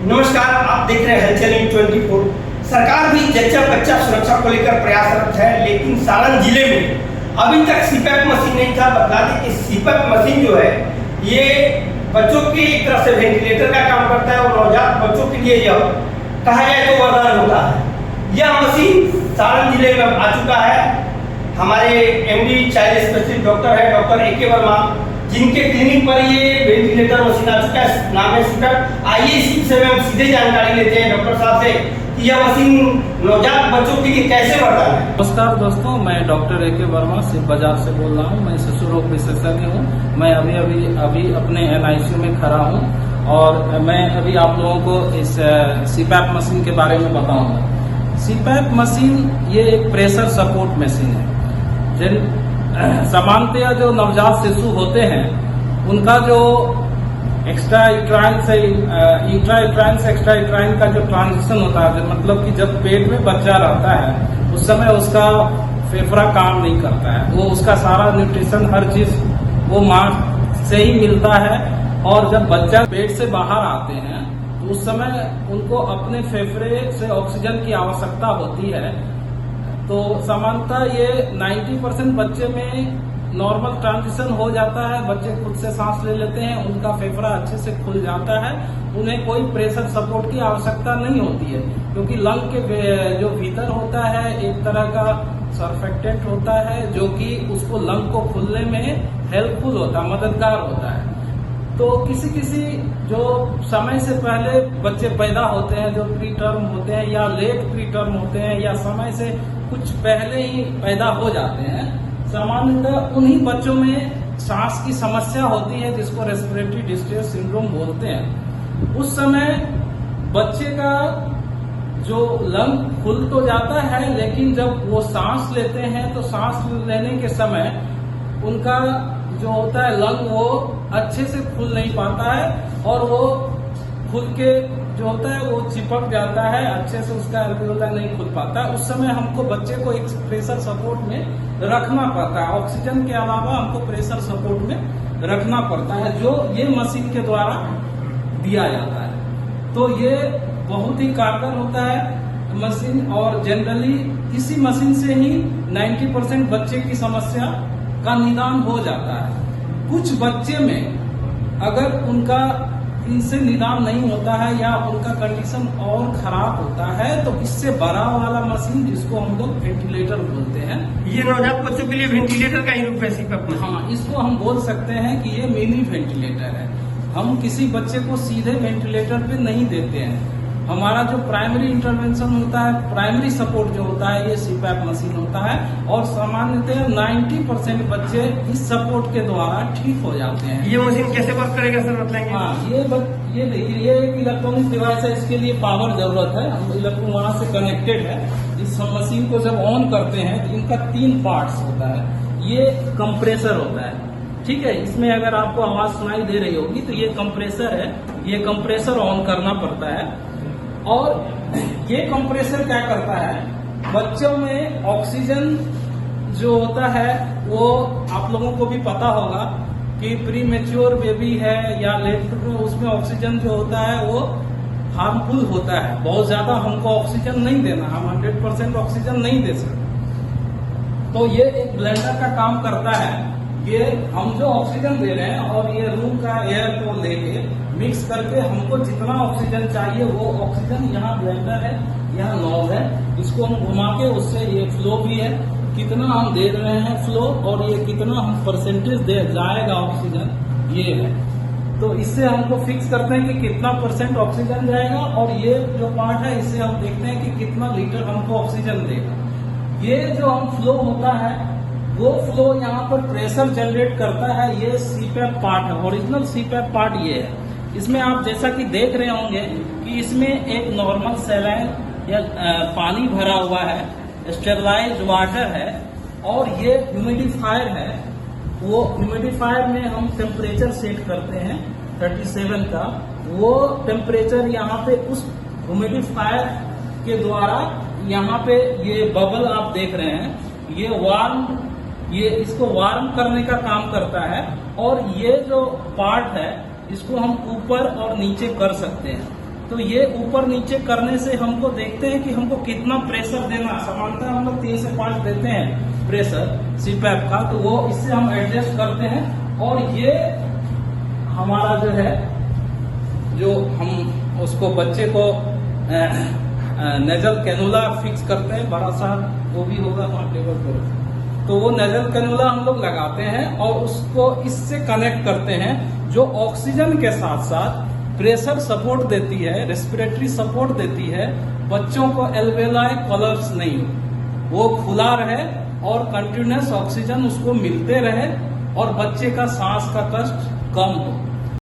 नमस्कार, आप देख रहे हैं हलचल न्यूज़ 24। सरकार भी जच्चा बच्चा सुरक्षा को लेकर प्रयासरत है, लेकिन सारण जिले में अभी तक सीपैप मशीन नहीं था। बता दें कि सीपैप मशीन जो है ये बच्चों की एक तरह से वेंटिलेटर का काम करता है और नवजात बच्चों के लिए यह कहा जाए तो वरदान होता है। यह मशीन सारण जिले में आ चुका है। हमारे एमडी चाइल्ड स्पेशलिस्ट डॉक्टर है डॉक्टर AK वर्मा, जिनके क्लिनिक पर ये वेंटिलेटर मशीन आ चुका है। नाम है सीपैप। आइए इसी विषय में हम सीधे जानकारी लेते हैं डॉक्टर साहब से कि यह मशीन नवजात बच्चों के लिए कैसे वरदान है। नमस्कार दोस्तों, मैं डॉक्टर AK वर्मा सिर्फ बाजार से बोल रहा हूँ। मैं शिशु रोग विशेषज्ञ हूँ। मैं अभी अपने NICU में खड़ा हूँ और मैं अभी आप लोगों को इस सीपैप मशीन के बारे में बताऊंगा। सीपैप मशीन ये एक प्रेशर सपोर्ट मशीन है। सामान्यतः जो नवजात शिशु होते हैं उनका जो एक्स्ट्रा यूट्राइन से एक्स्ट्रा यूट्राइन का जो ट्रांजिशन होता है, मतलब कि जब पेट में बच्चा रहता है उस समय उसका फेफड़ा काम नहीं करता है। वो उसका सारा न्यूट्रिशन हर चीज वो माँ से ही मिलता है। और जब बच्चा पेट से बाहर आते हैं तो उस समय उनको अपने फेफड़े से ऑक्सीजन की आवश्यकता होती है। तो सामान्यतः ये 90% बच्चे में नॉर्मल ट्रांजिशन हो जाता है। बच्चे खुद से सांस ले लेते हैं, उनका फेफड़ा अच्छे से खुल जाता है, उन्हें कोई प्रेशर सपोर्ट की आवश्यकता नहीं होती है, क्योंकि लंग के जो भीतर होता है एक तरह का सर्फेक्टेंट होता है जो कि उसको लंग को खुलने में हेल्पफुल होता है, मददगार होता है। तो किसी जो समय से पहले बच्चे पैदा होते हैं, जो प्री टर्म होते हैं या लेट प्री टर्म होते हैं या समय से कुछ पहले ही पैदा हो जाते हैं, सामान्यतः उन्हीं बच्चों में सांस की समस्या होती है जिसको रेस्पिरेटरी डिस्ट्रेस सिंड्रोम बोलते हैं। उस समय बच्चे का जो लंग खुल तो जाता है, लेकिन जब वो सांस लेते हैं तो सांस लेने के समय उनका जो होता है लंग वो अच्छे से खुल नहीं पाता है और वो खुल के जो होता है वो चिपक जाता है, अच्छे से उसका एल्वियोलाई नहीं खुल पाता है। उस समय हमको बच्चे को एक प्रेशर सपोर्ट में रखना पड़ता है। ऑक्सीजन के अलावा हमको प्रेशर सपोर्ट में रखना पड़ता है, जो ये मशीन के द्वारा दिया जाता है। तो ये बहुत ही कारगर होता है मशीन और जनरली इसी मशीन से ही 90% बच्चे की समस्या का निदान हो जाता है। कुछ बच्चे में अगर उनका इनसे निदान नहीं होता है या उनका कंडीशन और खराब होता है तो इससे बड़ा वाला मशीन, जिसको हम लोग वेंटिलेटर बोलते हैं, ये नवजात बच्चों के लिए वेंटिलेटर का ही रूप है सीपैप मशीन। हाँ, इसको हम बोल सकते हैं कि ये मिनी वेंटिलेटर है। हम किसी बच्चे को सीधे वेंटिलेटर पे नहीं देते हैं। हमारा जो प्राइमरी इंटरवेंशन होता है, प्राइमरी सपोर्ट जो होता है, ये सीपैप मशीन होता है और सामान्यतः 90% बच्चे इस सपोर्ट के द्वारा ठीक हो जाते हैं। ये मशीन कैसे वर्क करेगा सर, बताएंगे? हाँ, ये देखिए, ये एक इलेक्ट्रॉनिक डिवाइस है। इसके लिए पावर जरूरत है, हम इलेक्ट्रॉन वहां से कनेक्टेड है। इस मशीन को जब ऑन करते हैं तो इनका 3 पार्ट्स होता है। ये कंप्रेसर होता है, ठीक है। इसमें अगर आपको आवाज सुनाई दे रही होगी तो ये कंप्रेसर है। ये कंप्रेसर ऑन करना पड़ता है और ये कंप्रेसर क्या करता है, बच्चों में ऑक्सीजन जो होता है वो आप लोगों को भी पता होगा कि प्री मैच्योर बेबी है या लेट, उसमें ऑक्सीजन जो होता है वो हार्मफुल होता है। बहुत ज्यादा हमको ऑक्सीजन नहीं देना, हम 100% ऑक्सीजन नहीं दे सकते। तो ये एक ब्लेंडर का काम करता है। ये हम जो ऑक्सीजन दे रहे हैं और ये रूम का एयर को लेके मिक्स करके हमको जितना ऑक्सीजन चाहिए वो ऑक्सीजन, यहाँ ब्लेंडर है, यहाँ नॉब है, इसको हम घुमा के उससे ये फ्लो भी है, कितना हम दे रहे हैं फ्लो और ये कितना हम परसेंटेज दे जाएगा ऑक्सीजन, ये है। तो इससे हमको फिक्स करते हैं कि कितना % ऑक्सीजन जाएगा और ये जो पार्ट है इससे हम देखते हैं कि कितना लीटर हमको ऑक्सीजन देगा। ये जो हम फ्लो होता है वो फ्लो यहाँ पर प्रेशर जनरेट करता है। ये सीपैप पार्ट है, ओरिजिनल सीपैप पार्ट ये है। इसमें आप जैसा कि देख रहे होंगे कि इसमें एक नॉर्मल सैलाइन या पानी भरा हुआ है, स्टेरलाइज्ड वाटर है और ये ह्यूमिडिफायर है। वो ह्यूमिडिफायर में हम टेम्परेचर सेट करते हैं 37 का। वो टेम्परेचर यहाँ पे उस ह्यूमिडिफायर के द्वारा यहाँ पे ये बबल आप देख रहे हैं, ये इसको वार्म करने का काम करता है। और ये जो पार्ट है इसको हम ऊपर और नीचे कर सकते हैं। तो ये ऊपर नीचे करने से हमको देखते हैं कि हमको कितना प्रेशर देना। सामान्यतः हम लोग 3 से 5 देते हैं प्रेशर सीपैप का, तो वो इससे हम एडजस्ट करते हैं। और ये हमारा जो है, जो हम उसको बच्चे को नेजल कैनुला फिक्स करते हैं, बड़ा सा वो भी होगा वहाँ टेबल पर, तो वो नेजल कैनुला हम लोग लगाते हैं और उसको इससे कनेक्ट करते हैं, जो ऑक्सीजन के साथ साथ प्रेशर सपोर्ट देती है, रेस्पिरेटरी सपोर्ट देती है। बच्चों को एल्वेलाई कोलैप्स नहीं हो, वो खुला रहे और कंटिन्यूअस ऑक्सीजन उसको मिलते रहे और बच्चे का सांस का कष्ट कम हो।